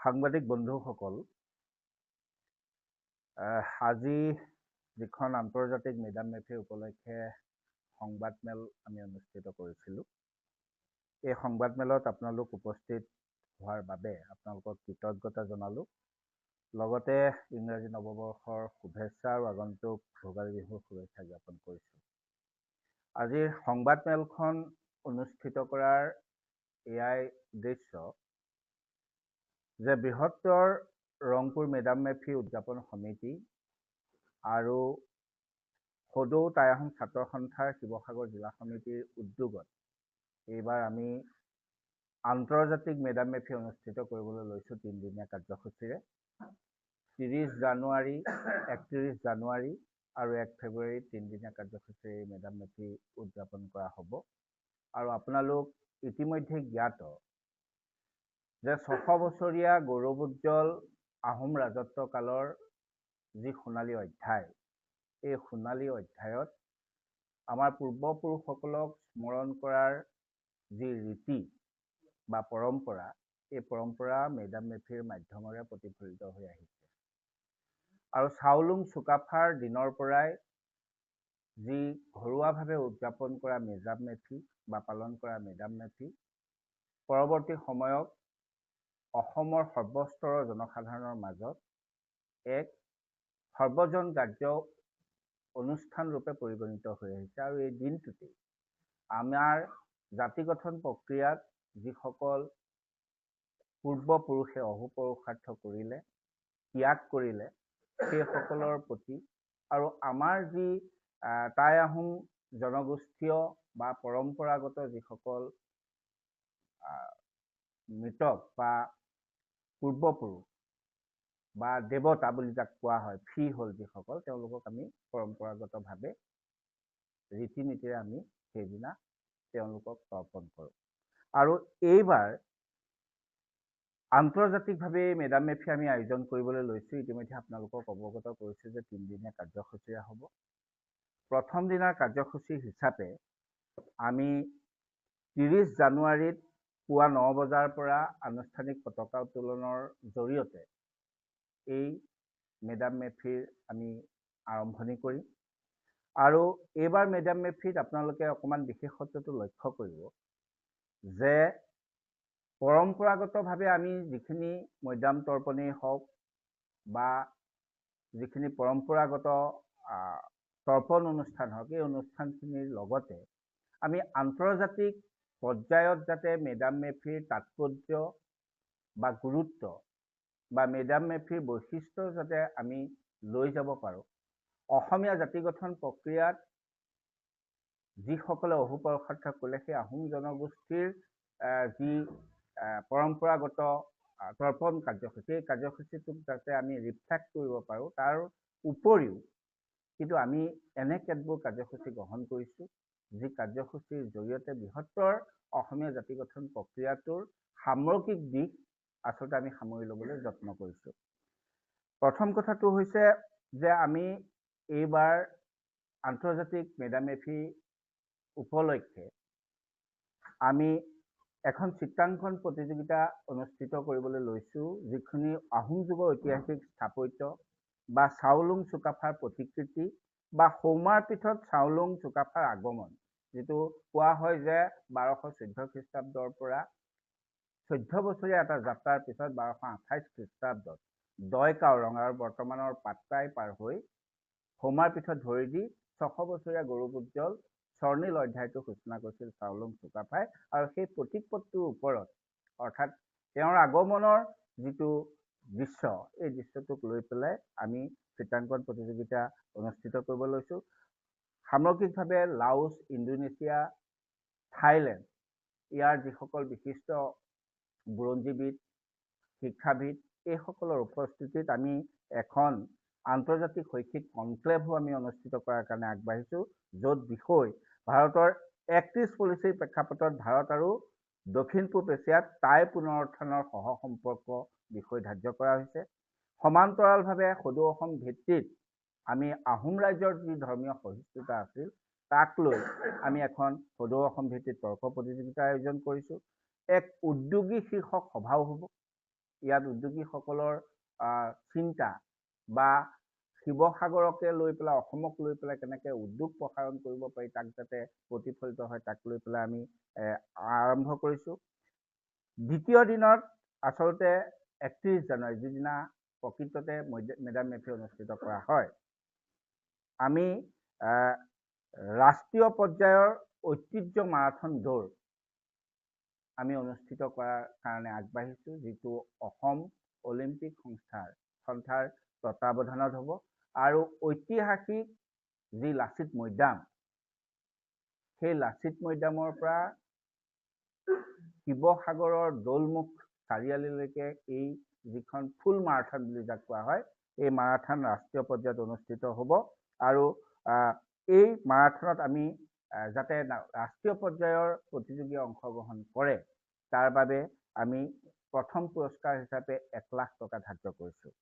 সাংবাদিক বন্ধুসকল, আজি যিখন আন্তৰ্জাতিক মেডাম মেফি উপলক্ষে সংবাদমেল আমি অনুষ্ঠিত কৰিছিলোঁ, এই সংবাদমেলত আপোনালোক উপস্থিত হোৱাৰ বাবে আপোনালোকক কৃতজ্ঞতা জনালোঁ। লগতে ইংৰাজী নৱবৰ্ষৰ শুভেচ্ছা আৰু আগন্তুক ভোগালী বিহুৰ শুভেচ্ছা জ্ঞাপন কৰিছোঁ। আজিৰ সংবাদমেলখন অনুষ্ঠিত কৰাৰ এয়াই উদ্দেশ্য যে বৃহত্তৰ ৰংপুৰ মেডাম মেফি উদযাপন সমিতি আৰু সদৌ টাই আহোম ছাত্ৰ সন্থাৰ শিৱসাগৰ জিলা সমিতিৰ উদ্যোগত এইবাৰ আমি আন্তৰ্জাতিক মেডাম মেফি অনুষ্ঠিত কৰিবলৈ লৈছোঁ 3 দিনীয়া কাৰ্যসূচীৰে। 30 জানুৱাৰী, 31 জানুৱাৰী আৰু 1 ফেব্ৰুৱাৰী 3 দিনীয়া কাৰ্যসূচীৰে এই মেডাম মেফি উদযাপন কৰা হ'ব। আৰু আপোনালোক ইতিমধ্যে জ্ঞাত যে 600 বছৰীয়া গৌৰৱোজ্জ্বল আহোম ৰাজত্ব কালৰ যি সোণালী অধ্যায়, এই সোণালী অধ্যায়ত আমাৰ পূৰ্বপুৰুষসকলক স্মৰণ কৰাৰ যি ৰীতি বা পৰম্পৰা, এই পৰম্পৰা মেডাম মেফিৰ মাধ্যমেৰে প্ৰতিফলিত হৈ আহিছে। আৰু চাওলুং চুকাফাৰ দিনৰ পৰাই যি ঘৰুৱাভাৱে উদযাপন কৰা মেডাম মেফি বা পালন কৰা মেডাম মেফি পৰৱৰ্তী সময়ত অসমৰ সৰ্বস্তৰৰ জনসাধাৰণৰ মাজত এক সৰ্বজন গ্ৰাহ্য অনুষ্ঠান ৰূপে পৰিগণিত হৈ আহিছে। আৰু এই দিনটোতেই আমাৰ জাতি গঠন প্ৰক্ৰিয়াত যিসকল পূৰ্বপুৰুষে অহোপুৰুষাৰ্থ কৰিলে, ত্যাগ কৰিলে, সেইসকলৰ প্ৰতি আৰু আমাৰ যি টাই আহোম জনগোষ্ঠীয় বা পৰম্পৰাগত যিসকল মৃতক বা পূৰ্বপুৰুষ বা দেৱতা বুলি যাক কোৱা হয়, ফি হ'ল যিসকল, তেওঁলোকক আমি পৰম্পৰাগতভাৱে ৰীতি নীতিৰে আমি সেইদিনা তেওঁলোকক তৰ্পণ কৰোঁ। আৰু এইবাৰ আন্তৰ্জাতিকভাৱে মেডাম মেফি আমি আয়োজন কৰিবলৈ লৈছোঁ। ইতিমধ্যে আপোনালোকক অৱগত কৰিছোঁ যে 3 দিনীয়া কাৰ্যসূচীৰে হ'ব। প্ৰথম দিনাৰ কাৰ্যসূচী হিচাপে আমি 30 জানুৱাৰীত পুৱা 9 বজাৰ পৰা আনুষ্ঠানিক পতাকা উত্তোলনৰ জৰিয়তে এই মেডাম মেফিৰ আমি আৰম্ভণি কৰিম। আৰু এইবাৰ মেডাম মেফিত আপোনালোকে অকণমান বিশেষত্বটো লক্ষ্য কৰিব যে পৰম্পৰাগতভাৱে আমি যিখিনি মৈদাম তৰ্পণেই হওক বা যিখিনি পৰম্পৰাগত তৰ্পণ অনুষ্ঠান হওক, এই অনুষ্ঠানখিনিৰ লগতে আমি আন্তৰ্জাতিক পৰ্যায়ত যাতে মেডাম মেফিৰ তাৎপৰ্য বা গুৰুত্ব বা মেডাম মেফিৰ বৈশিষ্ট্য যাতে আমি লৈ যাব পাৰোঁ, অসমীয়া জাতি গঠন প্ৰক্ৰিয়াত যিসকলে অহোপুৰুষাৰ্থ কৰিলে সেই আহোম জনগোষ্ঠীৰ যি পৰম্পৰাগত তৰ্পণ কাৰ্যসূচী, এই কাৰ্যসূচীটোক যাতে আমি ৰিফ্লেক্ট কৰিব পাৰোঁ, তাৰ উপৰিও কিন্তু আমি এনে কেতবোৰ কাৰ্যসূচী গ্ৰহণ কৰিছোঁ যি কাৰ্যসূচীৰ জৰিয়তে বৃহত্তৰ অসমীয়া জাতি গঠন প্ৰক্ৰিয়াটোৰ সামগ্ৰিক দিশ আচলতে আমি সামৰি ল'বলৈ যত্ন কৰিছোঁ। প্ৰথম কথাটো হৈছে যে আমি এইবাৰ আন্তৰ্জাতিক মেডাম মেফি উপলক্ষে আমি এখন চিত্ৰাংকন প্ৰতিযোগিতা অনুষ্ঠিত কৰিবলৈ লৈছোঁ, যিখিনি আহোম যুগৰ ঐতিহাসিক স্থাপত্য বা চাওলুং চুকাফাৰ প্ৰতিকৃতি বা সৌমাৰ পীঠত চাওলুং চুকাফাৰ আগমন, যিটো কোৱা হয় যে 1214 খ্ৰীষ্টাব্দৰ পৰা 14 বছৰীয়া এটা যাত্ৰাৰ পিছত 1228 খ্ৰীষ্টাব্দত দয়কাও ৰঙাৰ বৰ্তমানৰ পাটকাই পাৰ হৈ সৌমাৰ পীঠত ভৰি দি 600 বছৰীয়া গৌৰৱোজ্জ্বল স্বৰ্ণীল অধ্যায়টো সূচনা কৰিছিল চাওলুং চুকাফাই। আৰু সেই প্ৰতীকপটটোৰ ওপৰত অৰ্থাৎ তেওঁৰ আগমনৰ যিটো দৃশ্য, এই দৃশ্যটোক লৈ পেলাই আমি চিত্ৰাংকন প্ৰতিযোগিতা অনুষ্ঠিত কৰিব লৈছোঁ। সামগ্ৰিকভাৱে লাওছ, ইণ্ডোনেছিয়া, থাইলেণ্ড, ইয়াৰ যিসকল বিশিষ্ট বুৰঞ্জীবিদ, শিক্ষাবিদ, এইসকলৰ উপস্থিতিত আমি এখন আন্তৰ্জাতিক শৈক্ষিক কনক্লেভো আমি অনুষ্ঠিত কৰাৰ কাৰণে আগবাঢ়িছোঁ, য'ত বিষয় ভাৰতৰ 31 পলিচিৰ প্ৰেক্ষাপটত ভাৰত আৰু দক্ষিণ পূব এছিয়াত টাই পুনৰুত্থানৰ সহ সম্পৰ্ক বিষয় ধাৰ্য কৰা হৈছে। সমান্তৰালভাৱে সদৌ অসম ভিত্তিত আমি আহোম ৰাজ্যৰ যি ধৰ্মীয় সহিষ্ণুতা আছিল, তাক লৈ আমি এখন সদৌ অসম ভিত্তিত তৰ্ক প্ৰতিযোগিতাৰ আয়োজন কৰিছোঁ। এক উদ্যোগী শীৰ্ষক সভাও হ'ব, ইয়াত উদ্যোগীসকলৰ চিন্তা বা শিৱসাগৰকে লৈ পেলাই অসমক লৈ পেলাই কেনেকৈ উদ্যোগ প্ৰসাৰণ কৰিব পাৰি তাক যাতে প্ৰতিফলিত হয় তাক লৈ পেলাই আমি আৰম্ভ কৰিছোঁ। দ্বিতীয় দিনত আচলতে 31 জানুৱাৰী যিদিনা প্ৰকৃততে মেডাম মেফি অনুষ্ঠিত কৰা হয়, আমি ৰাষ্ট্ৰীয় পৰ্যায়ৰ ঐতিহ্য মাৰাথন দৌৰ আমি অনুষ্ঠিত কৰাৰ কাৰণে আগবাঢ়িছোঁ, যিটো অসম অলিম্পিক সন্থাৰ তত্বাৱধানত হ'ব আৰু ঐতিহাসিক যি লাচিত মৈদাম, সেই লাচিত মৈদামৰ পৰা শিৱসাগৰৰ দৌলমুখ চাৰিআলিলৈকে এই যিখন ফুল মাৰাথন বুলি যাক কোৱা হয়, এই মাৰাথন ৰাষ্ট্ৰীয় পৰ্যায়ত অনুষ্ঠিত হ'ব আৰু এই মাৰাথনত আমি যাতে ৰাষ্ট্ৰীয় পৰ্যায়ৰ প্ৰতিযোগীয়ে অংশগ্ৰহণ কৰে তাৰ বাবে আমি প্ৰথম পুৰস্কাৰ হিচাপে 1 লাখ টকা ধাৰ্য কৰিছোঁ।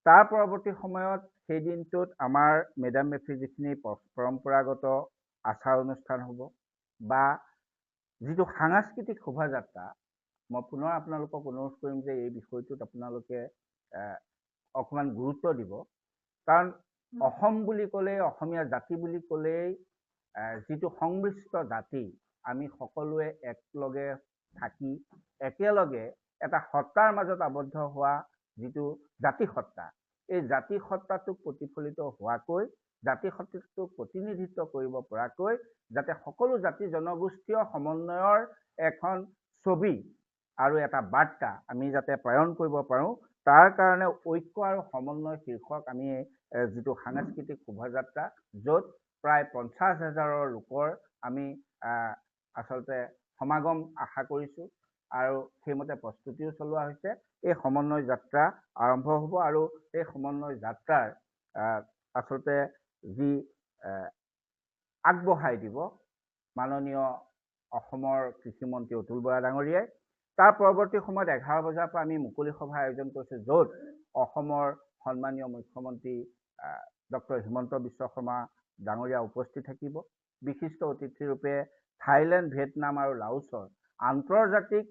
তাৰ পৰৱৰ্তী সময়ত সেই দিনটোত আমাৰ মেডাম মেফিৰ যিখিনি পৰম্পৰাগত আচাৰ অনুষ্ঠান হ'ব বা যিটো সাংস্কৃতিক শোভাযাত্ৰা, মই পুনৰ আপোনালোকক অনুৰোধ কৰিম যে এই বিষয়টোত আপোনালোকে অকণমান গুৰুত্ব দিব, কাৰণ অসম বুলি ক'লেই অসমীয়া জাতি বুলি ক'লেই যিটো সংমিশ্ৰিত জাতি, আমি সকলোৱে একলগে থাকি একেলগে এটা সত্তাৰ মাজত আবদ্ধ হোৱা যিটো জাতিসত্তা, এই জাতিসত্তাটোক প্ৰতিফলিত হোৱাকৈ জাতিসত্তাটোক প্ৰতিনিধিত্ব কৰিব পৰাকৈ যাতে সকলো জাতি জনগোষ্ঠীয় সমন্বয়ৰ এখন ছবি আৰু এটা বাৰ্তা আমি যাতে প্ৰেৰণ কৰিব পাৰোঁ, তাৰ কাৰণে ঐক্য আৰু সমন্বয় শীৰ্ষক আমি যিটো সাংস্কৃতিক শোভাযাত্ৰা, য'ত প্ৰায় 50,000 লোকৰ আমি আচলতে সমাগম আশা কৰিছোঁ আৰু সেইমতে প্ৰস্তুতিও চলোৱা হৈছে। এই সমন্বয় যাত্ৰা আৰম্ভ হ'ব আৰু এই সমন্বয় যাত্ৰাৰ আচলতে যি আগবঢ়াই দিব মাননীয় অসমৰ কৃষিমন্ত্ৰী অতুল বৰা ডাঙৰীয়াই। তাৰ পৰৱৰ্তী সময়ত 11 বজাৰ পৰা আমি মুকলি সভা আয়োজন কৰিছোঁ, য'ত অসমৰ সন্মানীয় মুখ্যমন্ত্ৰী ডক্টৰ হিমন্ত বিশ্ব শৰ্মা ডাঙৰীয়া উপস্থিত থাকিব। বিশিষ্ট অতিথিৰূপে থাইলেণ্ড, ভিয়েটনাম আৰু লাওছৰ আন্তৰ্জাতিক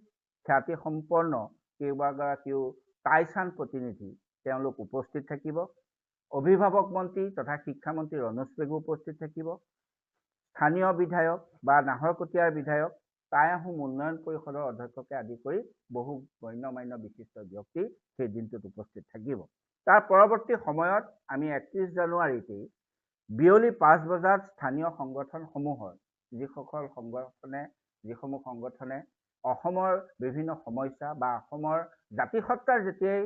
খ্যাতিসম্পন্ন কেইবাগৰাকীও টাইচান প্ৰতিনিধি তেওঁলোক উপস্থিত থাকিব। অভিভাৱক মন্ত্ৰী তথা শিক্ষামন্ত্ৰী ৰণোজ পেগু উপস্থিত থাকিব। স্থানীয় বিধায়ক বা নাহৰকটীয়াৰ বিধায়ক, টাই আহোম উন্নয়ন পৰিষদৰ অধ্যক্ষকে আদি কৰি বহু গণ্যমান্য বিশিষ্ট ব্যক্তি সেই দিনটোত উপস্থিত থাকিব। তাৰ পৰৱৰ্তী সময়ত আমি 31 জানুৱাৰীতেই বিয়লি 5 বজাত স্থানীয় সংগঠনসমূহৰ যিসমূহ সংগঠনে অসমৰ বিভিন্ন সমস্যা বা অসমৰ জাতিসত্তাৰ যেতিয়াই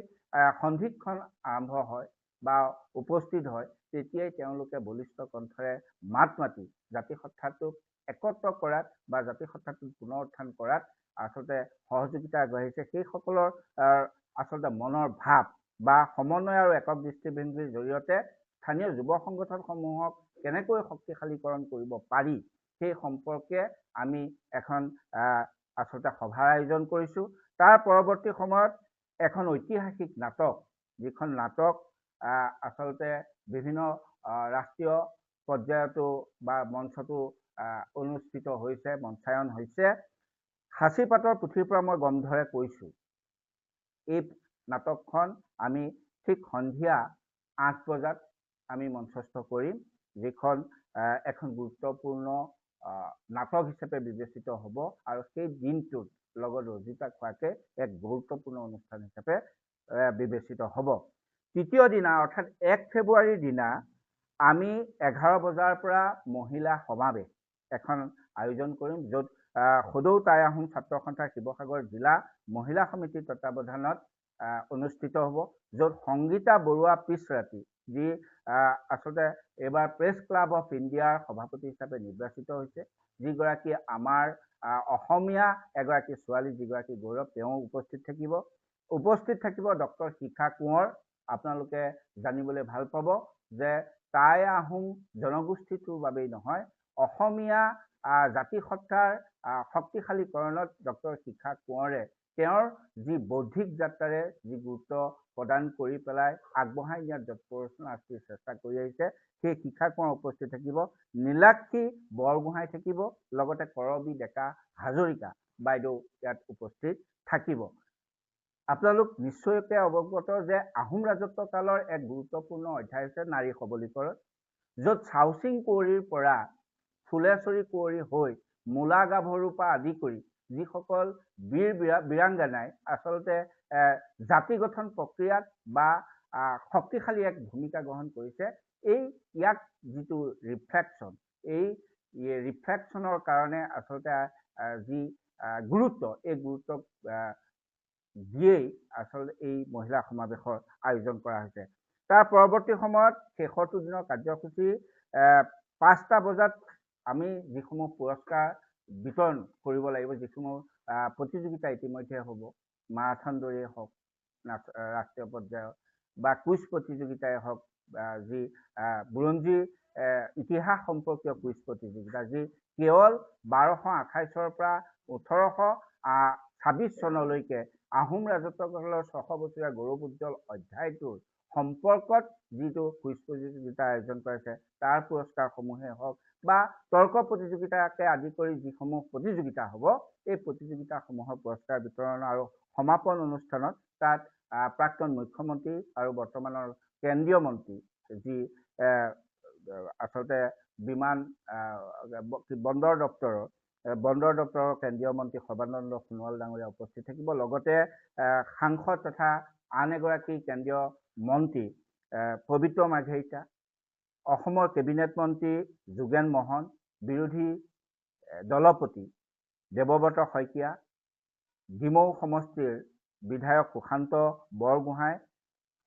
সন্ধিক্ষণ আৰম্ভ হয় বা উপস্থিত হয়, তেতিয়াই তেওঁলোকে বলিষ্ঠ কণ্ঠৰে মাত মাতি জাতিসত্তাটোক একত্ৰ কৰাত বা জাতিসত্তাটোক পুনৰ উত্থান কৰাত আচলতে সহযোগিতা আগবাঢ়িছে। সেইসকলৰ আচলতে মনৰ ভাৱ বা সমন্বয় আৰু একক দৃষ্টিভংগীৰ জৰিয়তে স্থানীয় যুৱ সংগঠনসমূহক কেনেকৈ শক্তিশালীকৰণ কৰিব পাৰি সেই সম্পৰ্কে আমি এখন আচলতে সভাৰ আয়োজন কৰিছোঁ। তাৰ পৰৱৰ্তী সময়ত এখন ঐতিহাসিক নাটক, যিখন নাটক আচলতে বিভিন্ন ৰাষ্ট্ৰীয় পৰ্যায়তো বা মঞ্চতো অনুষ্ঠিত হৈছে, মঞ্চায়ন হৈছে। সাঁচিপাতৰ পুথিৰ পৰা মই গন্ধৰে কৈছোঁ, এই নাটকখন আমি ঠিক সন্ধিয়া 8 বজাত আমি মঞ্চস্থ কৰিম, যিখন এখন গুৰুত্বপূৰ্ণ নাটক হিচাপে বিবেচিত হ'ব আৰু সেই দিনটোত লগত ৰজিতা খোৱাকে এক গুৰুত্বপূৰ্ণ অনুষ্ঠান হিচাপে বিবেচিত হ'ব। তৃতীয় দিনা অৰ্থাৎ 1 ফেব্ৰুৱাৰীৰ দিনা আমি 11 বজাৰ পৰা মহিলা সমাৱেশ এখন আয়োজন কৰিম, য'ত সদৌ টাই আহোম ছাত্ৰ সন্থাৰ শিৱসাগৰ জিলা মহিলা সমিতিৰ তত্বাৱধানত অনুষ্ঠিত হ'ব, য'ত সংগীতা বৰুৱা পিছৰাতি, যি আচলতে এইবাৰ প্ৰেছ ক্লাব অফ ইণ্ডিয়াৰ সভাপতি হিচাপে নিৰ্বাচিত হৈছে, যিগৰাকী আমাৰ অসমীয়া এগৰাকী ছোৱালী, যিগৰাকী গৌৰৱ, তেওঁ উপস্থিত থাকিব। উপস্থিত থাকিব ডক্টৰ শিখা কোঁৱৰ। আপোনালোকে জানিবলৈ ভাল পাব যে টাই আহোম জনগোষ্ঠীটোৰ বাবেই নহয়, অসমীয়া জাতিসত্তাৰ শক্তিশালীকৰণত ডক্টৰ শিখা কোঁৱৰে তেওঁৰ যি বৌদ্ধিক যাত্ৰাৰে যি গুৰুত্ব প্ৰদান কৰি পেলাই আগবঢ়াই নিয়াত যৎপৰোনাস্তি চেষ্টা কৰি আহিছে, সেই শিখা কোঁৱৰ উপস্থিত থাকিব। নীলাক্ষী বৰগোহাঁই থাকিব, লগতে কৰবী ডেকা হাজৰিকা বাইদেউ ইয়াত উপস্থিত থাকিব। আপোনালোক নিশ্চয়কৈ অৱগত যে আহোম ৰাজত্ব কালৰ এক গুৰুত্বপূৰ্ণ অধ্যায় হৈছে নাৰী সবলীকৰণ, য'ত চাউচিং কুঁৱৰীৰ পৰা ফুলেশ্বৰী কুঁৱৰী হৈ মূলা গাভৰুৰ পৰা আদি কৰি যিসকল বীৰ বীৰাংগনাই আচলতে জাতি গঠন প্ৰক্ৰিয়াত বা শক্তিশালী এক ভূমিকা গ্ৰহণ কৰিছে, ইয়াক যিটো ৰিফ্লেকশ্যন, এই ৰিফ্লেকশ্যনৰ কাৰণে আচলতে যি গুৰুত্ব, এই গুৰুত্বক দিয়েই আচলতে এই মহিলা সমাৱেশৰ আয়োজন কৰা হৈছে। তাৰ পৰৱৰ্তী সময়ত শেষৰটো দিনৰ কাৰ্যসূচী 5টা বজাত আমি যিসমূহ পুৰস্কাৰ বিতৰণ কৰিব লাগিব, যিসমূহ প্ৰতিযোগিতা ইতিমধ্যে হ'ব, মাৰাথন দৌৰেই হওক, ৰাষ্ট্ৰীয় পৰ্যায়ৰ বা কুইজ প্ৰতিযোগিতাই হওক, যি বুৰঞ্জী ইতিহাস সম্পৰ্কীয় কুইজ প্ৰতিযোগিতা, যি কেৱল 1228ৰ পৰা 1826 চনলৈকে আহোম ৰাজত্ব কালৰ 600 বছৰীয়া গৌৰৱোজ্জ্বল অধ্যায়টোৰ সম্পৰ্কত যিটো কুইজ প্ৰতিযোগিতা আয়োজন কৰিছে, তাৰ পুৰস্কাৰসমূহেই হওক বা তৰ্ক প্ৰতিযোগিতাকে আদি কৰি যিসমূহ প্ৰতিযোগিতা হ'ব, এই প্ৰতিযোগিতাসমূহৰ পুৰস্কাৰ বিতৰণ আৰু সমাপন অনুষ্ঠানত তাত প্ৰাক্তন মুখ্যমন্ত্ৰী আৰু বৰ্তমানৰ কেন্দ্ৰীয় মন্ত্ৰী, যি আচলতে বন্দৰ দপ্তৰৰ কেন্দ্ৰীয় মন্ত্ৰী সৰ্বানন্দ সোণোৱাল ডাঙৰীয়া উপস্থিত থাকিব। লগতে সাংসদ তথা আন এগৰাকী কেন্দ্ৰীয় মন্ত্ৰী পবিত্ৰ মাৰ্ঘেৰিটা, অসমৰ কেবিনেট মন্ত্ৰী যোগেন মহন, বিৰোধী দলপতি দেৱব্ৰত শইকীয়া, ডিমৌ সমষ্টিৰ বিধায়ক সুশান্ত বৰগোহাঁই,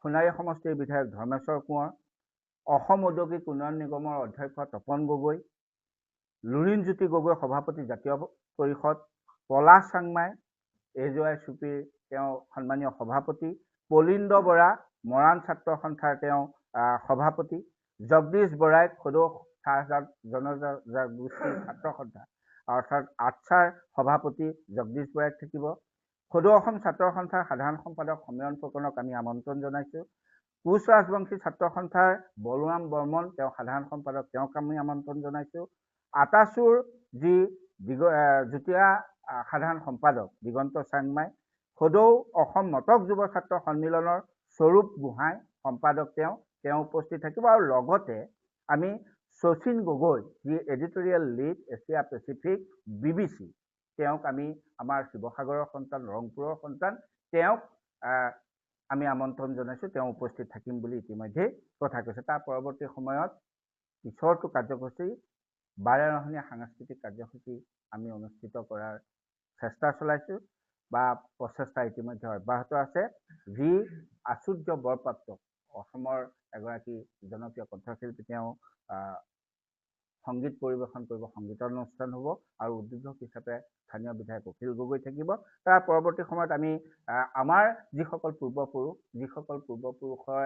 সোণাৰী সমষ্টিৰ বিধায়ক ধৰ্মেশ্বৰ কোঁৱৰ, অসম ঔদ্যোগিক উন্নয়ন নিগমৰ অধ্যক্ষ তপন গগৈ, লুৰিণজ্যোতি গগৈ সভাপতি জাতীয় পৰিষদ, পলাশ চাংমাই এজোৱাই চুপিৰ তেওঁ সন্মানীয় সভাপতি, পলিন্দ বৰা মৰাণ ছাত্ৰ সন্থাৰ তেওঁ সভাপতি, জগদীশ বৰাই সদৌ জনজাগোষ্ঠীৰ ছাত্ৰ সন্থা অৰ্থাৎ আটছাৰ সভাপতি জগদীশ বৰাই থাকিব। সদৌ অসম ছাত্ৰ সন্থাৰ সাধাৰণ সম্পাদক সমীৰণ ফুকনক আমি আমন্ত্ৰণ জনাইছোঁ। কোচ ৰাজবংশী ছাত্ৰ সন্থাৰ বলোৰাম বৰ্মন, তেওঁ সাধাৰণ সম্পাদক, তেওঁক আমি আমন্ত্ৰণ জনাইছোঁ। আটাচুৰ যি যুটীয়া সাধাৰণ সম্পাদক দিগন্ত চাংমাই, সদৌ অসম মটক যুৱ ছাত্ৰ সন্মিলনৰ স্বৰূপ গোহাঁই সম্পাদক, তেওঁ উপস্থিত থাকিব। আৰু লগতে আমি শচীন গগৈ, যি editorial lead Asia Pacific BBC, তেওঁক আমি আমাৰ শিৱসাগৰৰ সন্তান, ৰংপুৰৰ সন্তান, তেওঁক আমি আমন্ত্ৰণ জনাইছোঁ, তেওঁ উপস্থিত থাকিম বুলি ইতিমধ্যেই কথা কৈছে। তাৰ পৰৱৰ্তী সময়ত পিছৰটো কাৰ্যসূচী বাৰেৰহণীয়া সাংস্কৃতিক কাৰ্যসূচী আমি অনুষ্ঠিত কৰাৰ চেষ্টা চলাইছোঁ বা প্ৰচেষ্টা ইতিমধ্যে অব্যাহত আছে। যি আচুৰ্য বৰপাত্ৰ, অসমৰ এগৰাকী জনপ্ৰিয় কণ্ঠশিল্পী, তেওঁ সংগীত পৰিৱেশন কৰিব, সংগীতৰ অনুষ্ঠান হ'ব আৰু উদ্বোধক হিচাপে স্থানীয় বিধায়ক অখিল গগৈ থাকিব। তাৰ পৰৱৰ্তী সময়ত আমি আমাৰ যিসকল পূৰ্বপুৰুষৰ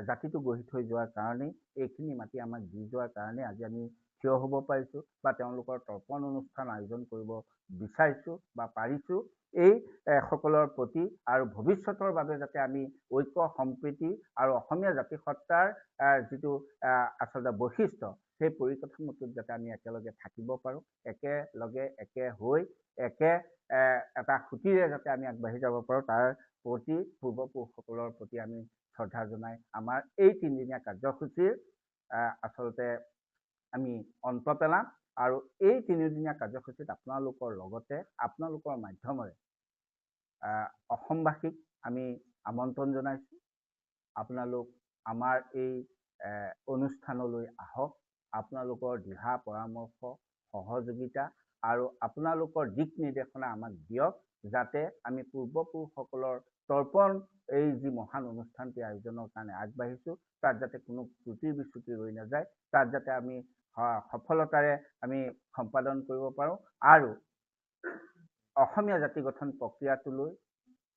জাতিটো গঢ়ি থৈ যোৱাৰ কাৰণেই, এইখিনি মাটি আমাক দি যোৱাৰ কাৰণেই আজি আমি থিয় হ'ব পাৰিছোঁ বা তেওঁলোকৰ তৰ্পণ অনুষ্ঠান আয়োজন কৰিব বিচাৰিছোঁ বা পাৰিছোঁ। এই সকলৰ প্ৰতি আৰু ভৱিষ্যতৰ বাবে যাতে আমি ঐক্য সম্প্ৰীতি আৰু অসমীয়া জাতিসত্তাৰ যিটো আচলতে বৈশিষ্ট্য, সেই পৰিকাঠামোটোত যাতে আমি একেলগে থাকিব পাৰোঁ, একেলগে একে হৈ এটা সুতিৰে যাতে আমি আগবাঢ়ি যাব পাৰোঁ, তাৰ প্ৰতি পূৰ্বপুৰুষসকলৰ প্ৰতি আমি শ্ৰদ্ধা জনাই আমাৰ এই 3দিনীয়া কাৰ্যসূচীৰ আচলতে আমি অন্ত পেলাম। আৰু এই 3দিনীয়া কাৰ্যসূচীত আপোনালোকৰ লগতে আপোনালোকৰ মাধ্যমেৰে অসমবাসীক আমি আমন্ত্ৰণ জনাইছোঁ, আপোনালোক আমাৰ এই অনুষ্ঠানলৈ আহক। আপোনালোকৰ দিহা পৰামৰ্শ, সহযোগিতা আৰু আপোনালোকৰ দিক নিৰ্দেশনা আমাক দিয়ক, যাতে আমি পূৰ্বপুৰুষসকলৰ তৰ্পণ, এই যি মহান অনুষ্ঠানটি আয়োজনৰ কাৰণে আগবাঢ়িছোঁ, তাত যাতে কোনো ত্ৰুটি বিচ্যুতি ৰৈ নাযায়, তাত যাতে আমি সফলতাৰে আমি সম্পাদন কৰিব পাৰোঁ আৰু অসমীয়া জাতি গঠন প্ৰক্ৰিয়াটোলৈ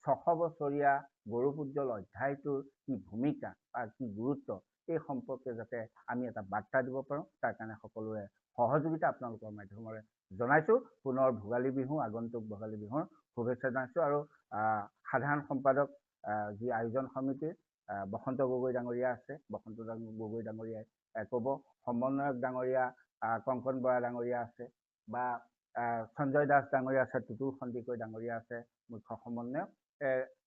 600 বছৰীয়া গৌৰৱোজ্জ্বল অধ্যায়টোৰ কি ভূমিকা বা কি গুৰুত্ব, এই সম্পৰ্কে যাতে আমি এটা বাৰ্তা দিব পাৰোঁ, তাৰ কাৰণে সকলোৰে সহযোগিতা আপোনালোকৰ মাধ্যমেৰে জনাইছোঁ। পুনৰ ভোগালী বিহু, আগন্তুক ভোগালী বিহুৰ শুভেচ্ছা জনাইছোঁ। আৰু সাধাৰণ সম্পাদক যি আয়োজন সমিতিৰ বসন্ত গগৈ ডাঙৰীয়া আছে, বসন্ত গগৈ ডাঙৰীয়াই ক'ব, সমন্বয়ক ডাঙৰীয়া কংকন বৰা ডাঙৰীয়া আছে বা সঞ্জয় দাস ডাঙৰীয়া আছে, টুটুল সন্দিকৈ ডাঙৰীয়া আছে মুখ্য সমন্বয়ক,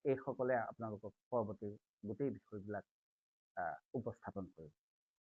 এইসকলে আপোনালোকক পৰৱৰ্তী গোটেই বিষয়বিলাক উপস্থাপন কৰিব।